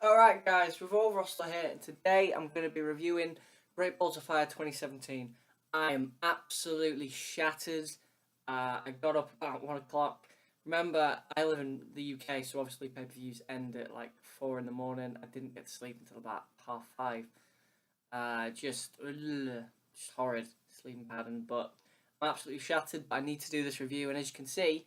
Alright guys, Revolve Roster here, and today I'm going to be reviewing Great Balls of Fire 2017. I am absolutely shattered. I got up about 1 o'clock. Remember, I live in the UK, so obviously pay-per-views end at like 4 in the morning. I didn't get to sleep until about 5:30. Just horrid sleeping pattern, but I'm absolutely shattered. I need to do this review, and as you can see,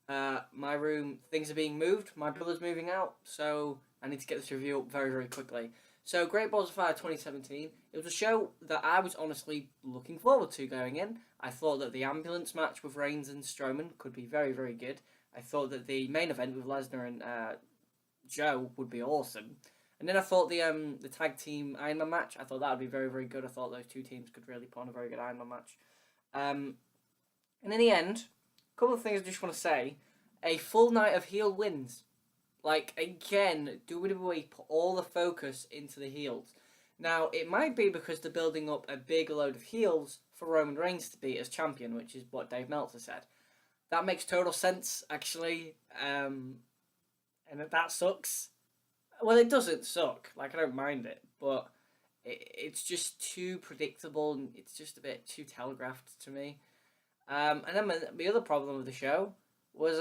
my room, things are being moved. My brother's moving out, so I need to get this review up very, very quickly. So, Great Balls of Fire 2017, it was a show that I was honestly looking forward to going in. I thought that the ambulance match with Reigns and Strowman could be very, very good. I thought that the main event with Lesnar and Joe would be awesome. And then I thought the tag team Ironman match, I thought that would be very, very good. I thought those two teams could really put on a very good Ironman match. And in the end, a couple of things I just want to say. A full night of heel wins. Like, again, WWE put all the focus into the heels. Now, it might be because they're building up a big load of heels for Roman Reigns to be as champion, which is what Dave Meltzer said. That makes total sense, actually. And that sucks. Well, it doesn't suck. Like, I don't mind it. But it's just too predictable and it's just a bit too telegraphed to me. And then the other problem with the show was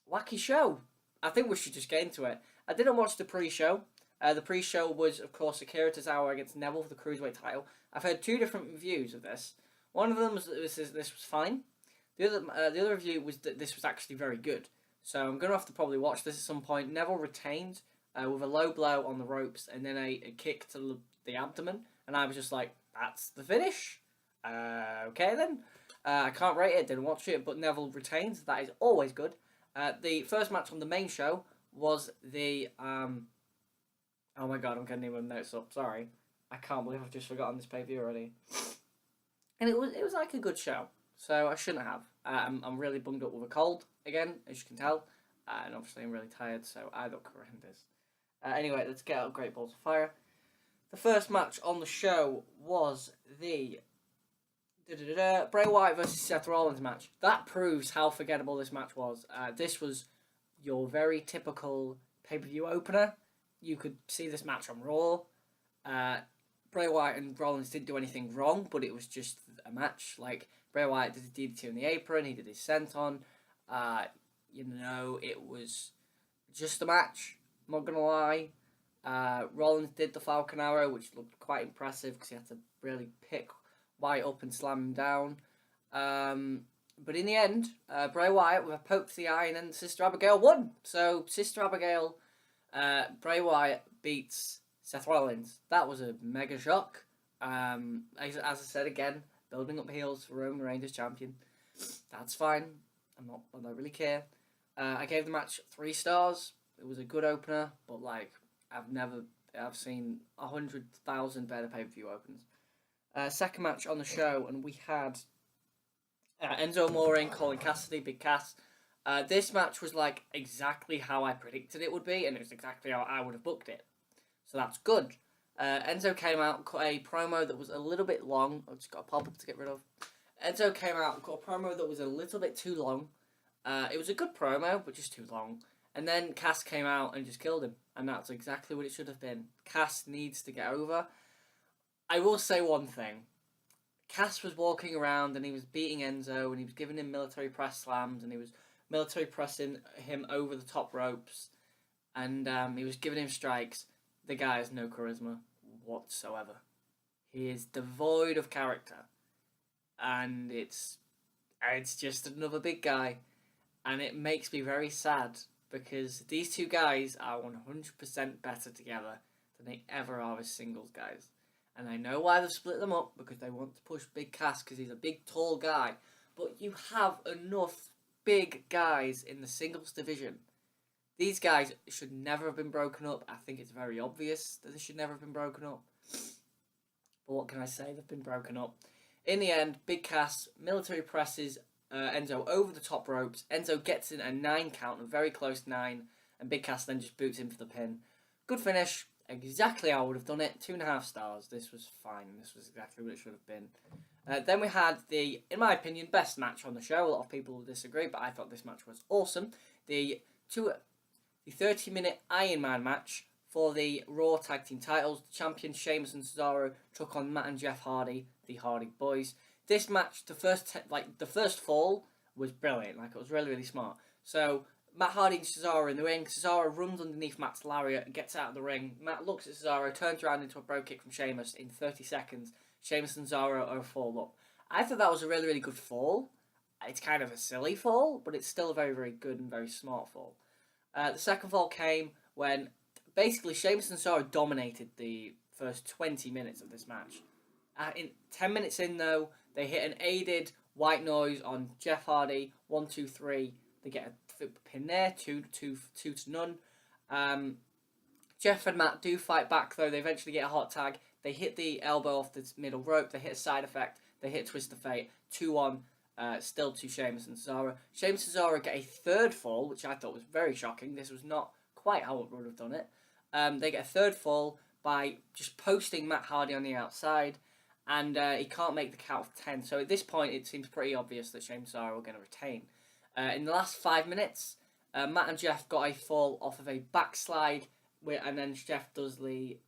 wacky show. I think we should just get into it. I didn't watch the pre-show. The pre-show was, of course, Akira Tozawa against Neville for the Cruiserweight title. I've heard two different reviews of this. One of them was that this was fine. The other review was that this was actually very good. So I'm going to have to probably watch this at some point. Neville retained with a low blow on the ropes and then a kick to the abdomen. And I was just like, that's the finish? Okay then. I can't rate it, didn't watch it, but Neville retains. That is always good. The first match on the main show was the oh my god, I'm getting my notes up. Sorry, I can't believe I've just forgotten this pay-per-view already. And it was like a good show, so I shouldn't have. I'm really bummed up with a cold again, as you can tell, and obviously I'm really tired, so I look horrendous. Anyway, let's get out Great Balls of Fire. The first match on the show was the Bray Wyatt versus Seth Rollins match. That proves how forgettable this match was. This was your very typical pay-per-view opener. You could see this match on Raw. Bray Wyatt and Rollins didn't do anything wrong, but it was just a match. Like, Bray Wyatt did his DDT on the apron, he did his senton. It was just a match. I'm not going to lie. Rollins did the Falcon Arrow, which looked quite impressive because he had to really pick Wyatt up and slam him down. But in the end, Bray Wyatt with a poke to the eye, and then Sister Abigail won. So Sister Abigail, Bray Wyatt beats Seth Rollins. That was a mega shock. As I said again, building up heels for Roman Reigns as champion. That's fine. I don't really care. I gave the match 3 stars. It was a good opener, but like I've seen 100,000 better pay-per-view openers. Second match on the show, and we had Enzo Amore and Colin Cassidy, Big Cass. This match was like exactly how I predicted it would be, and it was exactly how I would have booked it. So that's good. Enzo came out and cut a promo that was a little bit long. I've just got a pop-up to get rid of. Enzo came out and cut a promo that was a little bit too long. It was a good promo, but just too long. And then Cass came out and just killed him. And that's exactly what it should have been. Cass needs to get over. I will say one thing. Cass was walking around and he was beating Enzo and he was giving him military press slams and he was military pressing him over the top ropes and he was giving him strikes. The guy has no charisma whatsoever. He is devoid of character. And it's just another big guy. And it makes me very sad because these two guys are 100% better together than they ever are as singles guys. And I know why they've split them up, because they want to push Big Cass because he's a big, tall guy. But you have enough big guys in the singles division. These guys should never have been broken up. I think it's very obvious that they should never have been broken up. But what can I say? They've been broken up. In the end, Big Cass military presses Enzo over the top ropes. Enzo gets in a 9 count, a very close 9. And Big Cass then just boots him for the pin. Good finish. Exactly how I would have done it. 2.5 stars. This was fine. This was exactly what it should have been. Then we had the, in my opinion, best match on the show. A lot of people will disagree, but I thought this match was awesome. The the 30-minute Ironman match for the Raw Tag Team titles. The champions Sheamus and Cesaro took on Matt and Jeff Hardy, the Hardy Boys. This match, the first fall was brilliant. Like, it was really, really smart. So Matt Hardy and Cesaro in the ring. Cesaro runs underneath Matt's lariat and gets out of the ring. Matt looks at Cesaro, turns around into a bro kick from Sheamus in 30 seconds. Sheamus and Cesaro are fall up. I thought that was a really, really good fall. It's kind of a silly fall, but it's still a very, very good and very smart fall. The second fall came when basically Sheamus and Cesaro dominated the first 20 minutes of this match. In 10 minutes in, though, they hit an aided white noise on Jeff Hardy. 1, 2, 3. They get a pin there. 2 to none. Jeff and Matt do fight back, though. They eventually get a hot tag. They hit the elbow off the middle rope. They hit a side effect. They hit Twist of Fate. 2-1. Still to Sheamus and Cesaro. Sheamus and Cesaro get a third fall, which I thought was very shocking. This was not quite how it would have done it. They get a third fall by just posting Matt Hardy on the outside, and he can't make the count of 10. So at this point, it seems pretty obvious that Sheamus and Cesaro are going to retain. In the last 5 minutes, Matt and Jeff got a fall off of a backslide, and then Jeff does the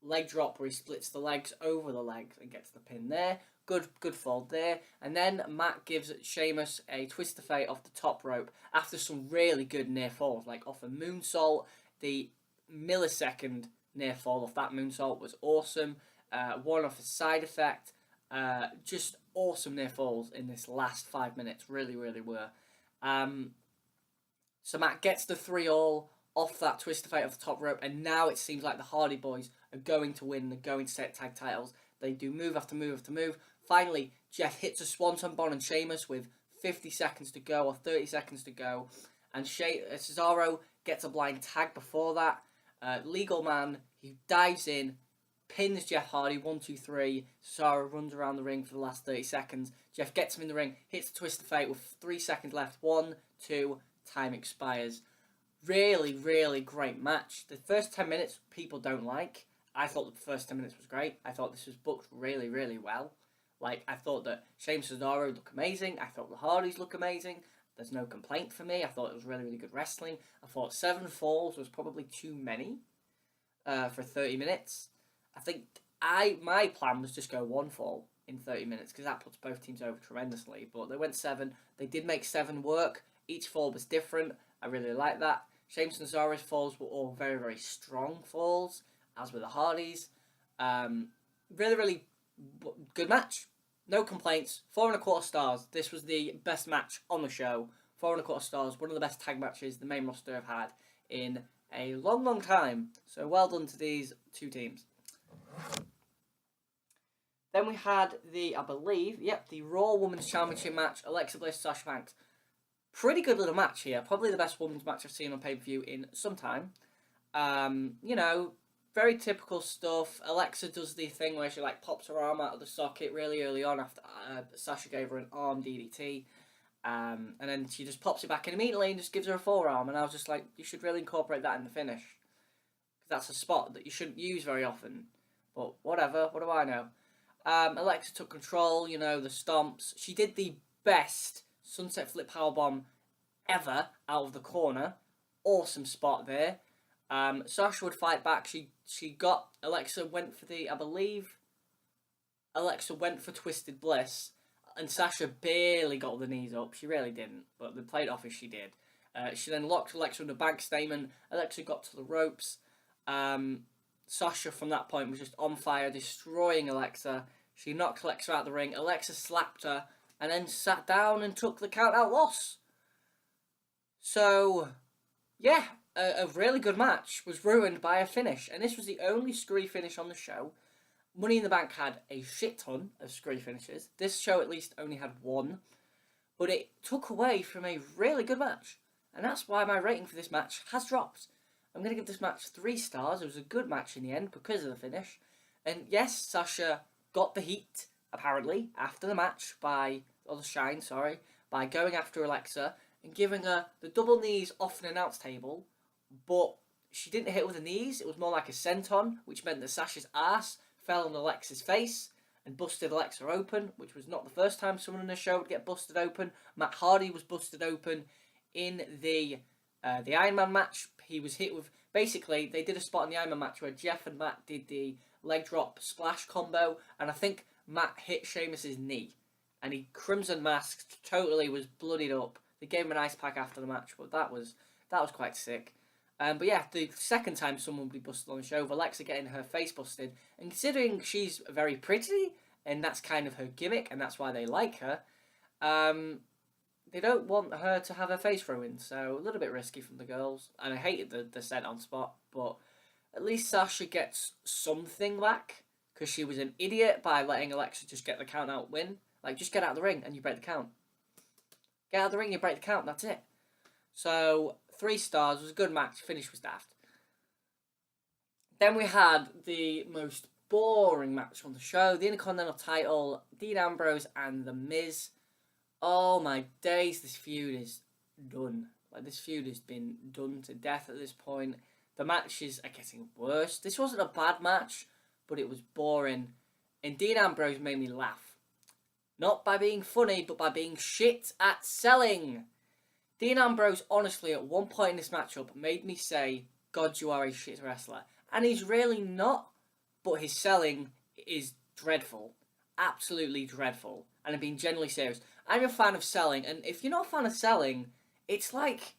leg drop where he splits the legs over the legs and gets the pin there. Good fall there. And then Matt gives Sheamus a twist of fate off the top rope after some really good near falls, like off a moonsault. The millisecond near fall off that moonsault was awesome. One off a side effect. Just awesome near falls in this last 5 minutes. Really, really were. So Matt gets the 3-all off that twist of fate off the top rope, and now it seems like the Hardy Boys are going to win. They're going to set tag titles. They do move after move after move. Finally, Jeff hits a Swanton Bomb on Sheamus with 50 seconds to go, or 30 seconds to go. And Cesaro gets a blind tag before that. Legal Man, he dives in, pins Jeff Hardy, 1, 2, 3. Cesaro runs around the ring for the last 30 seconds. Jeff gets him in the ring, hits the Twist of Fate with 3 seconds left. 1, 2, time expires. Really, really great match. The first 10 minutes, people don't like. I thought the first 10 minutes was great. I thought this was booked really, really well. Like, I thought that Sheamus and Cesaro look amazing. I thought the Hardys look amazing. There's no complaint for me. I thought it was really, really good wrestling. I thought 7 falls was probably too many for 30 minutes. I think my plan was just go 1 fall in 30 minutes because that puts both teams over tremendously. But they went 7. They did make 7 work. Each fall was different. I really like that. Sheamus and Cesaro's falls were all very, very strong falls, as were the Hardys. Really, really good match. No complaints. 4.25 stars. This was the best match on the show. 4.25 stars. One of the best tag matches the main roster have had in a long, long time. So well done to these 2 teams. Then we had the Raw Women's Championship match. Alexa Bliss, Sasha Banks. Pretty good little match here. Probably the best women's match I've seen on pay-per-view in some time. Very typical stuff. Alexa does the thing where she pops her arm out of the socket really early on after Sasha gave her an arm DDT. And then she just pops it back in immediately and just gives her a forearm. And I was just like, you should really incorporate that in the finish. Because that's a spot that you shouldn't use very often. But whatever, what do I know? Alexa took control, the stomps. She did the best sunset flip powerbomb ever out of the corner. Awesome spot there. Sasha would fight back. Alexa went for Twisted Bliss, and Sasha barely got the knees up. She really didn't, but they played off as she did. She then locked Alexa in the bank statement. Alexa got to the ropes. Sasha from that point was just on fire, destroying Alexa. She knocked Alexa out of the ring. Alexa slapped her and then sat down and took the count-out loss. So, yeah, a really good match was ruined by a finish. And this was the only screwy finish on the show. Money in the Bank had a shit ton of screwy finishes. This show at least only had 1. But it took away from a really good match. And that's why my rating for this match has dropped. I'm going to give this match 3 stars. It was a good match in the end because of the finish. And yes, Sasha got the heat, apparently, after the match by going after Alexa and giving her the double knees off an announce table. But she didn't hit with the knees. It was more like a senton, which meant that Sasha's ass fell on Alexa's face and busted Alexa open, which was not the first time someone in the show would get busted open. Matt Hardy was busted open in the Ironman match, he was hit with... Basically, they did a spot in the Ironman match where Jeff and Matt did the leg drop splash combo, and I think Matt hit Sheamus's knee, and he crimson masked, totally was bloodied up. They gave him an ice pack after the match, but that was quite sick. But yeah, the second time someone would be busted on the show, Alexa getting her face busted, and considering she's very pretty, and that's kind of her gimmick, and that's why they like her, they don't want her to have her face ruined, so a little bit risky from the girls. And I hated the sent on spot, but at least Sasha gets something back, because she was an idiot by letting Alexa just get the count out win. Like, just get out of the ring and you break the count. Get out of the ring, you break the count, that's it. So, 3 stars, was a good match, finish was daft. Then we had the most boring match on the show, the Intercontinental title, Dean Ambrose and The Miz. Oh my days, this feud is done. Like, this feud has been done to death at this point. The matches are getting worse. This wasn't a bad match, but it was boring. And Dean Ambrose made me laugh. Not by being funny, but by being shit at selling. Dean Ambrose, honestly, at one point in this matchup, made me say, God, you are a shit wrestler. And he's really not, but his selling is dreadful. Absolutely dreadful. And I'm being genuinely serious. I'm a fan of selling, and if you're not a fan of selling, it's like,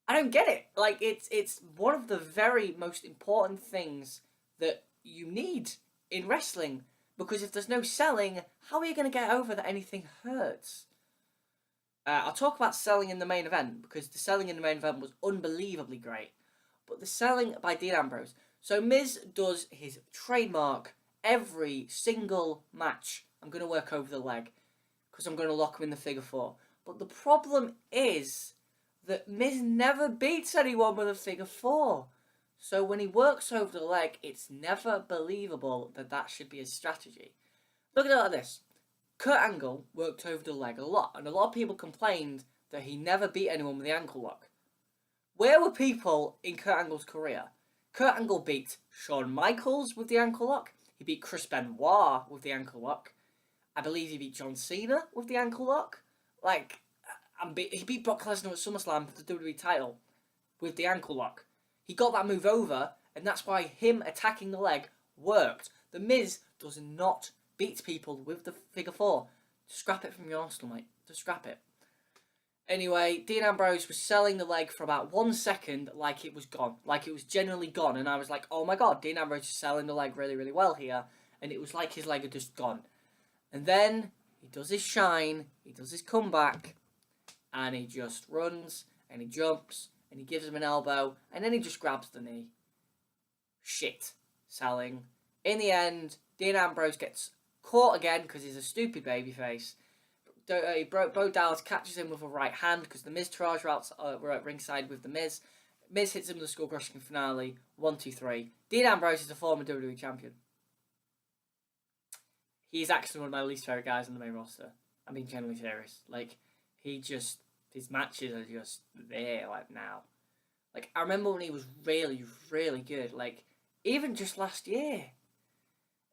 I don't get it. Like, it's one of the very most important things that you need in wrestling. Because if there's no selling, how are you going to get over that anything hurts? I'll talk about selling in the main event, because the selling in the main event was unbelievably great. But the selling by Dean Ambrose. So Miz does his trademark every single match. I'm going to work over the leg, because I'm going to lock him in the figure 4. But the problem is that Miz never beats anyone with a figure 4. So when he works over the leg, it's never believable that should be his strategy. Look at it like this. Kurt Angle worked over the leg a lot, and a lot of people complained that he never beat anyone with the ankle lock. Where were people in Kurt Angle's career? Kurt Angle beat Shawn Michaels with the ankle lock. He beat Chris Benoit with the ankle lock. I believe he beat John Cena with the ankle lock. Like, he beat Brock Lesnar at SummerSlam for the WWE title with the ankle lock. He got that move over, and that's why him attacking the leg worked. The Miz does not beat people with the figure 4. Just scrap it from your arsenal, mate. Just scrap it. Anyway, Dean Ambrose was selling the leg for about 1 second like it was gone. Like it was genuinely gone. And I was like, oh my god, Dean Ambrose is selling the leg really, really well here. And it was like his leg had just gone. And then he does his shine. He does his comeback. And he just runs. And he jumps. And he gives him an elbow. And then he just grabs the knee. Shit. Selling. In the end, Dean Ambrose gets caught again because he's a stupid babyface. Bo Dallas catches him with a right hand because the Miz-Taraj were at ringside with the Miz. Miz hits him with the skull-crushing finale. 1, 2, 3. Dean Ambrose is a former WWE champion. He's actually one of my least favourite guys on the main roster. I'm being genuinely serious. Like, his matches are just there, like, now. Like, I remember when he was really, really good. Like, even just last year.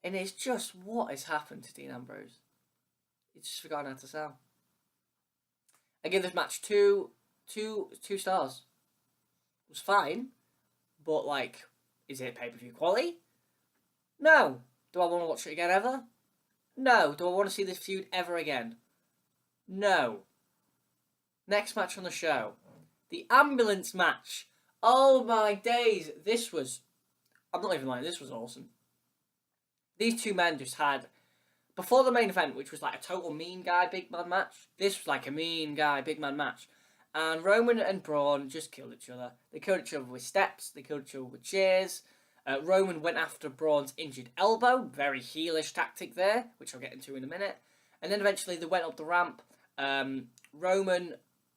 And it's just what has happened to Dean Ambrose. He's just forgotten how to sell. I give this match two stars. It was fine, but like, is it pay-per-view quality? No. Do I want to watch it again ever? No. Do I want to see this feud ever again? No. Next match on the show. The ambulance match. Oh my days. I'm not even lying, this was awesome. These two men just had... Before the main event, which was like a total mean guy, big man match, this was like a mean guy, big man match. And Roman and Braun just killed each other. They killed each other with steps, they killed each other with chairs. Roman went after Braun's injured elbow, very heelish tactic there, which I'll get into in a minute. And then eventually they went up the ramp. Roman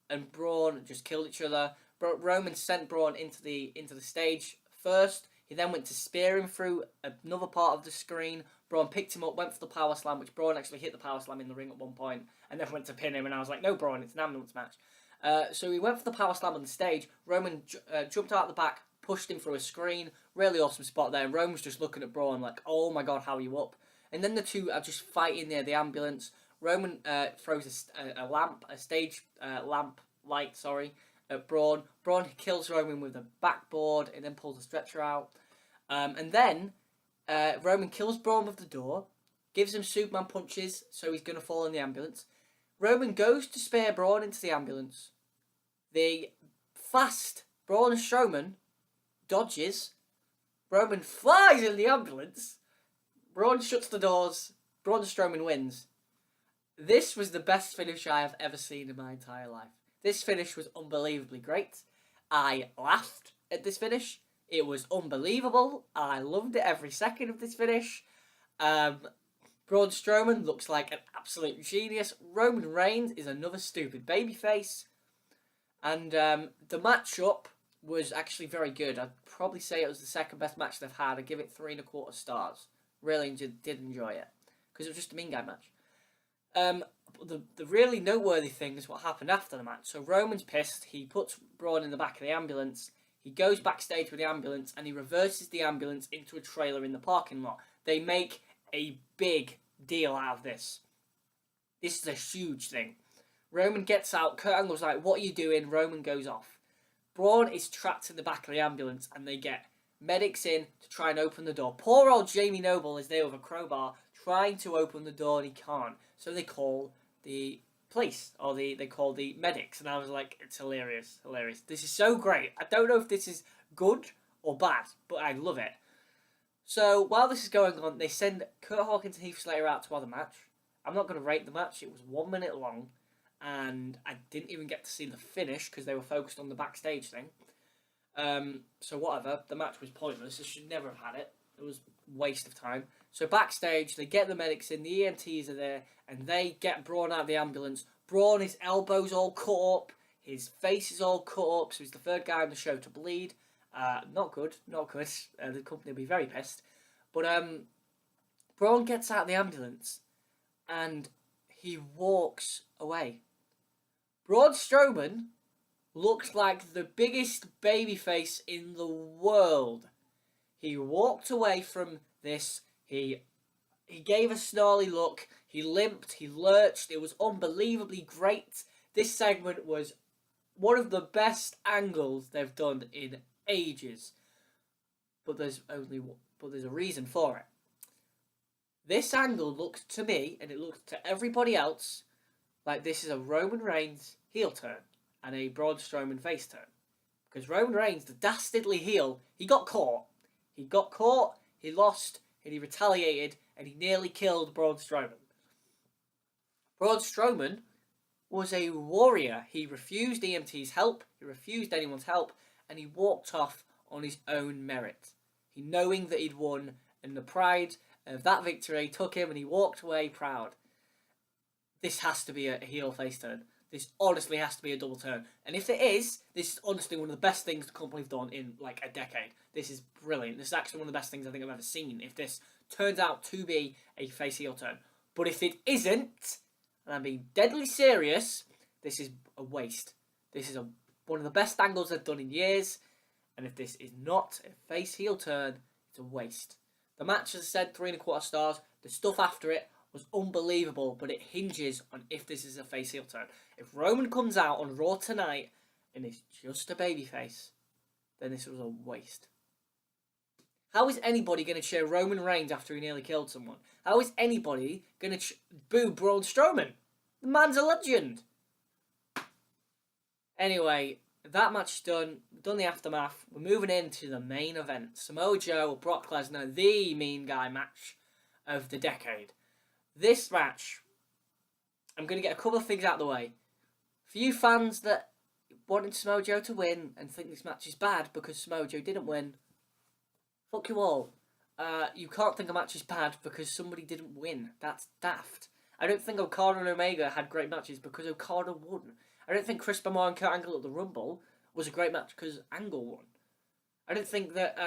and Braun just killed each other. Roman sent Braun into the stage first. He then went to spear him through another part of the screen. Braun picked him up, went for the power slam, which Braun actually hit the power slam in the ring at one point, and then went to pin him, and I was like, no, Braun, it's an ambulance match. So he went for the power slam on the stage. Roman jumped out the back, pushed him through a screen. Really awesome spot there. And Roman's just looking at Braun like, oh my god, how are you up? And then the two are just fighting near the ambulance. Roman throws a lamp, a stage lamp light, at Braun. Braun kills Roman with a backboard and then pulls the stretcher out. And then Roman kills Braun with the door, gives him Superman punches, so he's going to fall in the ambulance. Roman goes to spear Braun into the ambulance. The fast Braun Strowman dodges. Roman flies in the ambulance. Braun shuts the doors. Braun Strowman wins. This was the best finish I have ever seen in my entire life. This finish was unbelievably great. I laughed at this finish. It was unbelievable. I loved it every second of this finish. Braun Strowman looks like an absolute genius. Roman Reigns is another stupid babyface. And the matchup was actually very good. I'd probably say it was the second best match they've had. I'd give it 3.25 stars. Really did enjoy it. Because it was just a mean guy match. The really noteworthy thing is what happened after the match. So Roman's pissed. He puts Braun in the back of the ambulance. He goes backstage with the ambulance and he reverses the ambulance into a trailer in the parking lot. They make a big deal out of this. This is a huge thing. Roman gets out. Kurt Angle's like, "What are you doing?" Roman goes off. Braun is trapped in the back of the ambulance and they get medics in to try and open the door. Poor old Jamie Noble is there with a crowbar trying to open the door and he can't. So they call the police, or they call the medics, and I was like, it's hilarious. This is so great. I don't know if this is good or bad, but I love it. So while this is going on, they send Kurt Hawkins and Heath Slater out to have the match. I'm not going to rate the match. It was 1 minute long, and I didn't even get to see the finish because they were focused on the backstage thing. So whatever, the match was pointless. They should never have had it. It was a waste of time. So backstage, they get the medics in, the EMTs are there, and they get Braun out of the ambulance. Braun, his elbow's all cut up, his face is all cut up, so he's the third guy on the show to bleed. Not good. The company will be very pissed. But Braun gets out of the ambulance, and he walks away. Braun Strowman looked like the biggest babyface in the world. He walked away from this. He gave a snarly look. He limped. He lurched. It was unbelievably great. This segment was one of the best angles they've done in ages. But there's a reason for it. This angle looked to me, and it looked to everybody else, like this is a Roman Reigns heel turn and a Braun Strowman face turn. Because Roman Reigns, the dastardly heel, he got caught. He lost, and he retaliated, and he nearly killed Braun Strowman. Braun Strowman was a warrior. He refused EMT's help, he refused anyone's help, and he walked off on his own merit. He knowing that he'd won, and the pride of that victory took him, and he walked away proud. This has to be a heel face turn. This honestly has to be a double turn. And if it is, this is honestly one of the best things the company have done in like a decade. This is brilliant. This is actually one of the best things I think I've ever seen. If this turns out to be a face heel turn. But if it isn't, and I'm being deadly serious, this is a waste. This is one of the best angles they've done in years. And if this is not a face heel turn, it's a waste. The match, as I said, 3.25 stars. The stuff after it was unbelievable, but it hinges on if this is a face heel turn. If Roman comes out on Raw tonight and is just a babyface, then this was a waste. How is anybody going to cheer Roman Reigns after he nearly killed someone? How is anybody going to boo Braun Strowman? The man's a legend. Anyway, that match done the aftermath. We're moving into the main event. Samoa Joe, Brock Lesnar, the mean guy match of the decade. This match, I'm going to get a couple of things out of the way. For you fans that wanted Samoa Joe to win and think this match is bad because Samoa Joe didn't win, fuck you all. You can't think a match is bad because somebody didn't win. That's daft. I don't think Okada and Omega had great matches because Okada won. I don't think Chris Benoit and Kurt Angle at the Rumble was a great match because Angle won. I don't think that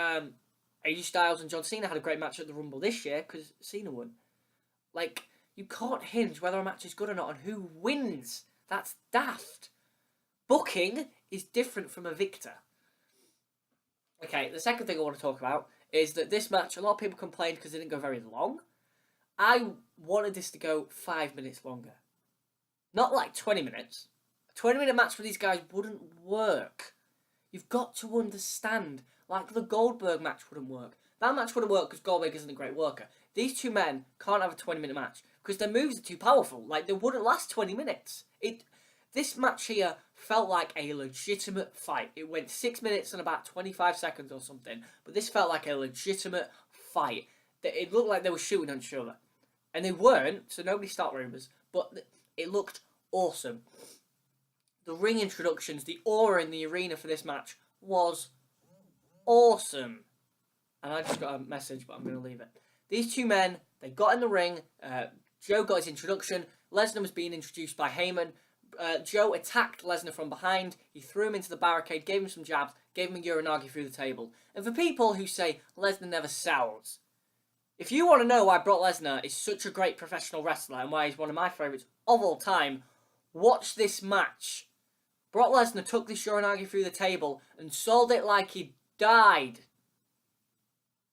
AJ Styles and John Cena had a great match at the Rumble this year because Cena won. Like, you can't hinge whether a match is good or not on who wins. That's daft. Booking is different from a victor. Okay, the second thing I want to talk about is that this match, a lot of people complained because it didn't go very long. I wanted this to go 5 minutes longer. Not like 20 minutes. 20-minute match for these guys wouldn't work. You've got to understand. Like, the Goldberg match wouldn't work. That match wouldn't work because Goldberg isn't a great worker. These two men can't have a 20-minute match because their moves are too powerful. Like, they wouldn't last 20 minutes. This match here felt like a legitimate fight. It went 6 minutes and about 25 seconds or something. But this felt like a legitimate fight. It looked like they were shooting on each other. And they weren't, so nobody start rumours. But it looked awesome. The ring introductions, the aura in the arena for this match was awesome. And I just got a message, but I'm going to leave it. These two men, they got in the ring. Joe got his introduction. Lesnar was being introduced by Heyman. Joe attacked Lesnar from behind. He threw him into the barricade, gave him some jabs, gave him a Uranagi through the table. And for people who say Lesnar never sells, if you want to know why Brock Lesnar is such a great professional wrestler and why he's one of my favourites of all time, watch this match. Brock Lesnar took this Uranagi through the table and sold it like he died.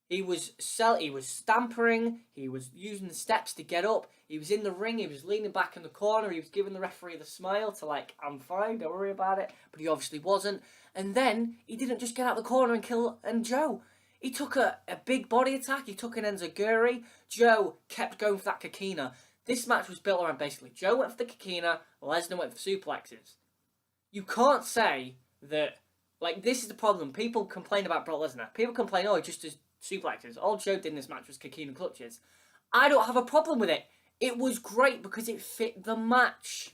He was stampering, he was using the steps to get up, he was in the ring, he was leaning back in the corner, he was giving the referee the smile to like, I'm fine, don't worry about it, but he obviously wasn't. And then, he didn't just get out the corner and kill Joe. He took a big body attack, he took an enziguri. Joe kept going for that Kikina. This match was built around basically Joe went for the Kikina, Lesnar went for suplexes. You can't say that, like, this is the problem. People complain about Brock Lesnar. People complain, oh, he just does suplexes. All Joe did in this match was Kikina clutches. I don't have a problem with it. It was great because it fit the match.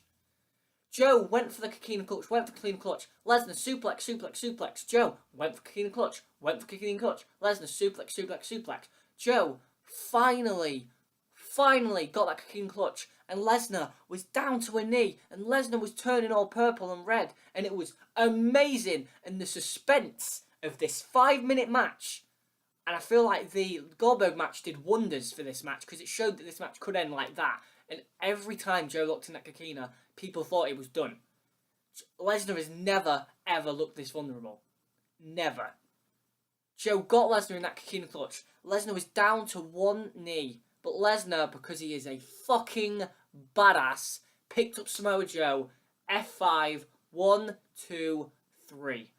Joe went for the Kikina clutch, went for the Kikina clutch. Lesnar suplex, suplex, suplex. Joe went for Kikina clutch, went for Kikina clutch. Lesnar suplex, suplex, suplex. Joe finally got that Kikina clutch. And Lesnar was down to a knee. And Lesnar was turning all purple and red. And it was amazing. And the suspense of this 5-minute match. And I feel like the Goldberg match did wonders for this match. Because it showed that this match could end like that. And every time Joe looked in that Kikina, people thought it was done. Lesnar has never, ever looked this vulnerable. Never. Joe got Lesnar in that Kikina clutch. Lesnar was down to one knee. But Lesnar, because he is a fucking badass, picked up Samoa Joe. F5. 1, 2, 3.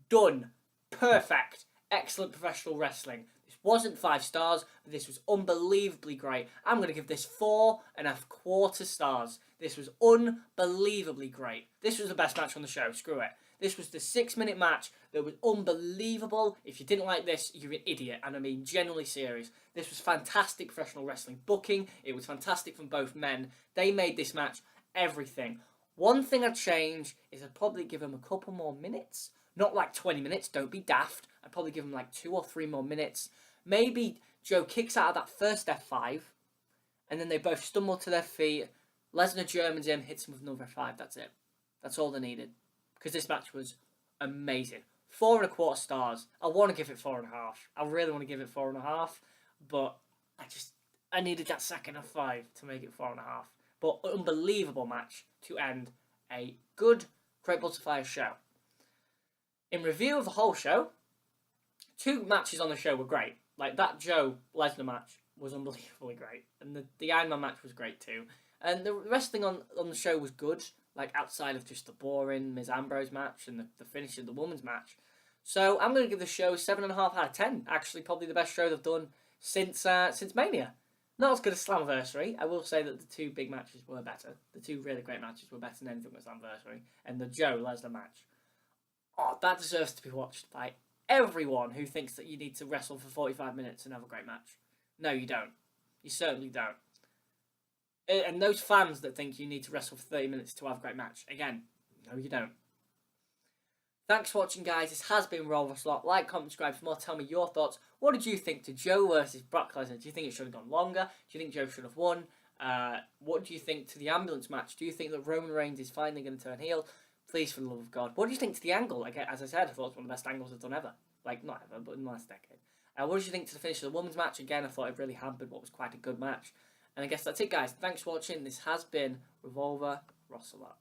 Done. Perfect. Excellent professional wrestling. This wasn't 5 stars, but this was unbelievably great. I'm going to give this 4.25 stars. This was unbelievably great. This was the best match on the show. Screw it. This was the 6-minute match that was unbelievable. If you didn't like this, you're an idiot. And I mean, genuinely serious. This was fantastic professional wrestling booking. It was fantastic from both men. They made this match everything. One thing I'd change is I'd probably give them a couple more minutes. Not like 20 minutes. Don't be daft. I'd probably give them like 2 or 3 more minutes. Maybe Joe kicks out of that first F5. And then they both stumble to their feet. Lesnar Germans him, hits him with another F5. That's it. That's all they needed. Because this match was amazing. 4.25 stars. I want to give it 4.5. I really want to give it 4.5. But I needed that second F5 to make it 4.5. But unbelievable match to end a good Great Balls of Fire show. In review of the whole show, 2 matches on the show were great. Like that Joe Lesnar match was unbelievably great. And the Ironman match was great too. And the wrestling on the show was good. Like outside of just the boring Miz Ambrose match and the finish of the women's match. So I'm going to give the show 7.5 out of 10. Actually, probably the best show they've done since Mania. Not as good as Slammiversary. I will say that the 2 big matches were better. The 2 really great matches were better than anything with Slammiversary. And the Joe Lesnar match. Oh, that deserves to be watched by everyone who thinks that you need to wrestle for 45 minutes and have a great match. No, you don't. You certainly don't. And those fans that think you need to wrestle for 30 minutes to have a great match, again, no you don't. Thanks for watching, guys. This has been Roll Slot. Like, comment, subscribe for more. Tell me your thoughts. What did you think to Joe versus Brock Lesnar? Do you think it should have gone longer? Do you think Joe should have won? What do you think to the ambulance match? Do you think that Roman Reigns is finally going to turn heel? Please, for the love of God. What do you think to the angle? Again, as I said, I thought it was one of the best angles I've done ever. Like, not ever, but in the last decade. What did you think to the finish of the women's match? Again, I thought it really hampered what was quite a good match. And I guess that's it, guys. Thanks for watching. This has been Revolver Rosselot.